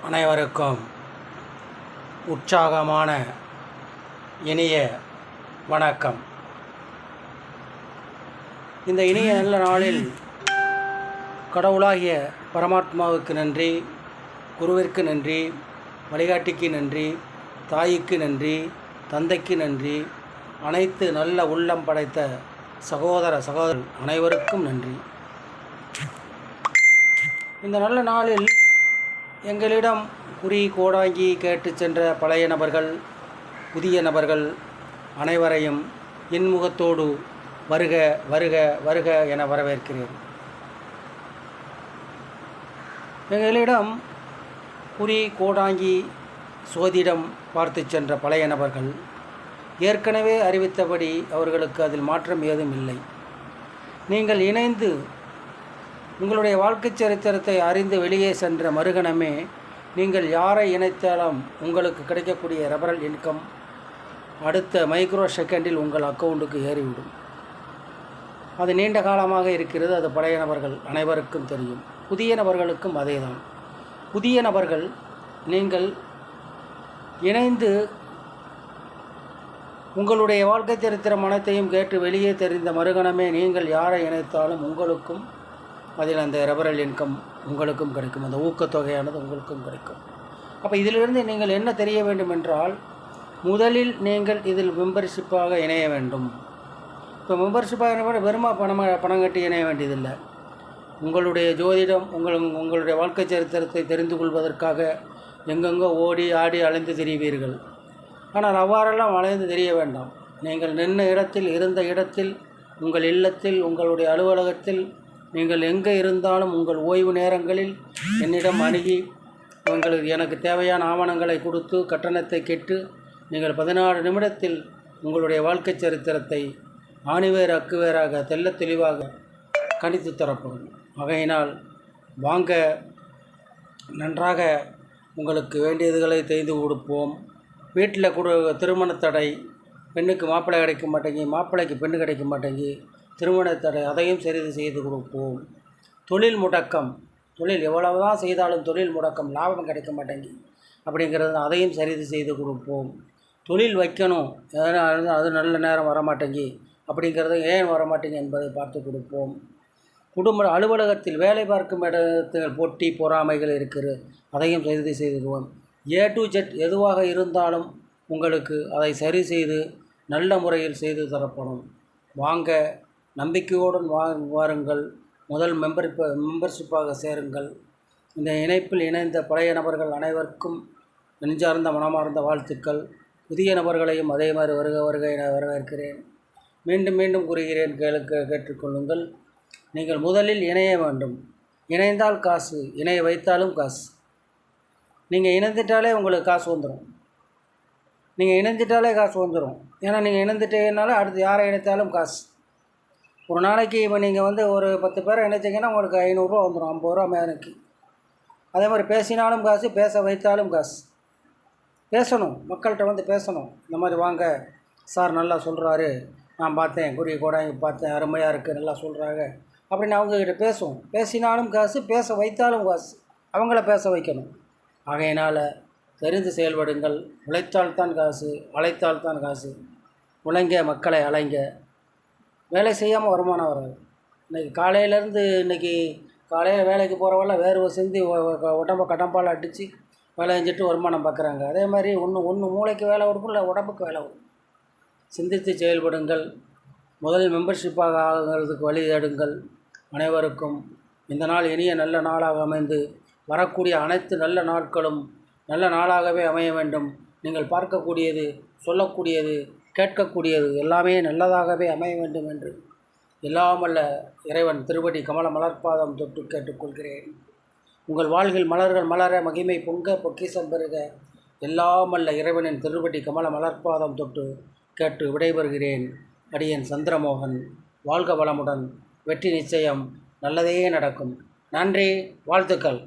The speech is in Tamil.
அனைவருக்கும் உற்சாகமான இனிய வணக்கம். இந்த இனிய நல்ல நாளில் கடவுளாகிய பரமாத்மாவுக்கு நன்றி, குருவிற்கு நன்றி, வழிகாட்டிக்கு நன்றி, தாய்க்கு நன்றி, தந்தைக்கு நன்றி, அனைத்து நல்ல உள்ளம் படைத்த சகோதரர் அனைவருக்கும் நன்றி. இந்த நல்ல நாளில் எங்களிடம் குறி கோடாங்கி கேட்டு சென்ற பழைய நபர்கள், புதிய நபர்கள் அனைவரையும் இன்முகத்தோடு வருக வருக வருக என வரவேற்கிறேன். எங்களிடம் குறி கோடாங்கி சோதிடம் பார்த்து சென்ற பழைய நபர்கள் ஏற்கனவே அறிவித்தபடி அவர்களுக்கு அதில் மாற்றம் ஏதும் இல்லை. நீங்கள் இணைந்து உங்களுடைய வாழ்க்கை சரித்திரத்தை அறிந்து வெளியே சென்ற மறுகணமே நீங்கள் யாரை இணைத்தாலும் உங்களுக்கு கிடைக்கக்கூடிய ரெஃபரல் இன்கம் அடுத்த மைக்ரோ செகண்டில் உங்கள் அக்கௌண்ட்டுக்கு ஏறிவிடும். அது நீண்ட காலமாக இருக்கிறது. அது பழைய நபர்கள் அனைவருக்கும் தெரியும். புதிய நபர்களுக்கும் அதே தான். புதிய நபர்கள் நீங்கள் இணைந்து உங்களுடைய வாழ்க்கை சரித்திரம் அனைத்தையும் கேட்டு வெளியே தெரிந்த மறுகணமே நீங்கள் யாரை இணைத்தாலும் உங்களுக்கும் அதில் அந்த ரெஃபரல் இன்கம் உங்களுக்கும் கிடைக்கும். அந்த ஊக்கத்தொகையானது உங்களுக்கும் கிடைக்கும். அப்போ இதிலிருந்து நீங்கள் என்ன தெரிய வேண்டும் என்றால், முதலில் நீங்கள் இதில் மெம்பர்ஷிப்பாக இணைய வேண்டும். இப்போ மெம்பர்ஷிப்பாக இணைய வெறுமா பணம் கட்டி இணைய வேண்டியதில்லை. உங்களுடைய ஜோதிடம் உங்களுடைய வாழ்க்கை சரித்திரத்தை தெரிந்து கொள்வதற்காக எங்கெங்கோ ஓடி ஆடி அலைந்து திரிவீர்கள். ஆனால் அவ்வாறெல்லாம் அலைந்து தெரிய வேண்டாம். நீங்கள் நின்ற இடத்தில், இருந்த இடத்தில், உங்கள் இல்லத்தில், உங்களுடைய அலுவலகத்தில், நீங்கள் எங்கே இருந்தாலும் உங்கள் ஓய்வு நேரங்களில் என்னிடம் அணுகி எனக்கு தேவையான ஆவணங்களை கொடுத்து கட்டணத்தை கேட்டு நீங்கள் 14 நிமிடத்தில் உங்களுடைய வாழ்க்கை சரித்திரத்தை ஆணிவேர் அக்குவேராக தெல்ல தெளிவாக கணித்து தரப்படும். ஆகையினால் வாங்க, நன்றாக உங்களுக்கு வேண்டியதுகளை செய்து கொடுப்போம். வீட்டில் திருமண தடை, பெண்ணுக்கு மாப்பிள்ளை கிடைக்க மாட்டேங்கி, மாப்பிள்ளைக்கு பெண்ணு கிடைக்க மாட்டேங்கி, திருமண தடை, அதையும் செய்து கொடுப்போம். தொழில் முடக்கம், தொழில் எவ்வளவு தான் செய்தாலும் தொழில் முடக்கம், லாபம் கிடைக்க மாட்டேங்கி அப்படிங்கிறது, அதையும் செய்து கொடுப்போம். தொழில் வைக்கணும், அது நல்ல நேரம் வரமாட்டேங்கி அப்படிங்கிறது ஏன் வரமாட்டேங்க என்பதை பார்த்து கொடுப்போம். குடும்ப அலுவலகத்தில் வேலை பார்க்கும் இடத்தில் போட்டி பொறாமைகள் இருக்கிறது, அதையும் செய்துடுவோம். A to Z எதுவாக இருந்தாலும் உங்களுக்கு அதை சரி செய்து நல்ல முறையில் செய்து தரப்படும். வாங்க, நம்பிக்கையுடன் வாருங்கள். முதல் மெம்பர்ஷிப்பாக சேருங்கள். இந்த இணைப்பில் இணைந்த பழைய நபர்கள் அனைவருக்கும் நெஞ்சார்ந்த மனமார்ந்த வாழ்த்துக்கள். புதிய நபர்களையும் அதே மாதிரி வருக வருக என வரவேற்கிறேன். மீண்டும் மீண்டும் கூறுகிறேன், கேட்டுக்கொள்ளுங்கள். நீங்கள் முதலில் இணைய வேண்டும். இணைந்தால் காசு, இணைய வைத்தாலும் காசு. நீங்கள் இணைந்துட்டாலே உங்களுக்கு காசு வந்துடும். ஏன்னா நீங்கள் இணைந்துட்டேனால அடுத்து யாரை இணைத்தாலும் காசு. ஒரு நாளைக்கு இப்போ நீங்கள் ஒரு 10 பேரை இணைச்சிங்கன்னா உங்களுக்கு 500 ரூபா வந்துடும், 50 ரூபா மேனுக்கு. அதே மாதிரி பேசினாலும் காசு, பேச வைத்தாலும் காசு. பேசணும், மக்கள்கிட்ட பேசணும். இந்த மாதிரி வாங்க சார், நல்லா சொல்கிறாரு, நான் பார்த்தேன், குறி கோடாங்கி பார்த்தேன், அருமையாக இருக்குது, நல்லா சொல்கிறாங்க அப்படின்னு அவங்கக்கிட்ட பேசுவோம். பேசினாலும் காசு, பேச வைத்தாலும் காசு. அவங்கள பேச வைக்கணும். ஆகையினால் தெரிந்து செயல்படுங்கள். உழைத்தால்தான் காசு, அழைத்தால்தான் காசு. உழைங்க, மக்களை அலைங்க. வேலை செய்யாமல் வருமானம் வராது. இன்றைக்கி காலையில் வேலைக்கு போகிறவெல்லாம் வேர்வை சிந்தி உடம்பை கடம்பால் அடித்து வேலை செஞ்சுட்டு வருமானம் பார்க்குறாங்க. அதே மாதிரி ஒன்று மூளைக்கு வேலை கொடுக்கும், இல்லை உடம்புக்கு வேலை கொடுக்கும். சிந்தித்து செயல்படுங்கள். முதலில் மெம்பர்ஷிப்பாக ஆகிறதுக்கு வழி தேடுங்கள். அனைவருக்கும் இந்த நாள் இனிய நல்ல நாளாக அமைந்து வரக்கூடிய அனைத்து நல்ல நாட்களும் நல்ல நாளாகவே அமைய வேண்டும். நீங்கள் பார்க்கக்கூடியது, சொல்லக்கூடியது, கேட்கக்கூடியது எல்லாமே நல்லதாகவே அமைய வேண்டும் என்று எல்லாமல்ல இறைவன் திருவடி கமல மலர்பாதம் தொட்டு கேட்டுக்கொள்கிறேன். உங்கள் வாழ்வில் மலர்கள் மலர, மகிமை பொங்க, பொக்கிசம் பெறுக, எல்லாமல்ல இறைவனின் திருவடி கமல மலர்பாதம் தொட்டு கேட்டு விடைபெறுகிறேன். அடியேன் சந்திரமோகன். வாழ்க வளமுடன். வெற்றி நிச்சயம். நல்லதே நடக்கும். நன்றி, வாழ்த்துக்கள்.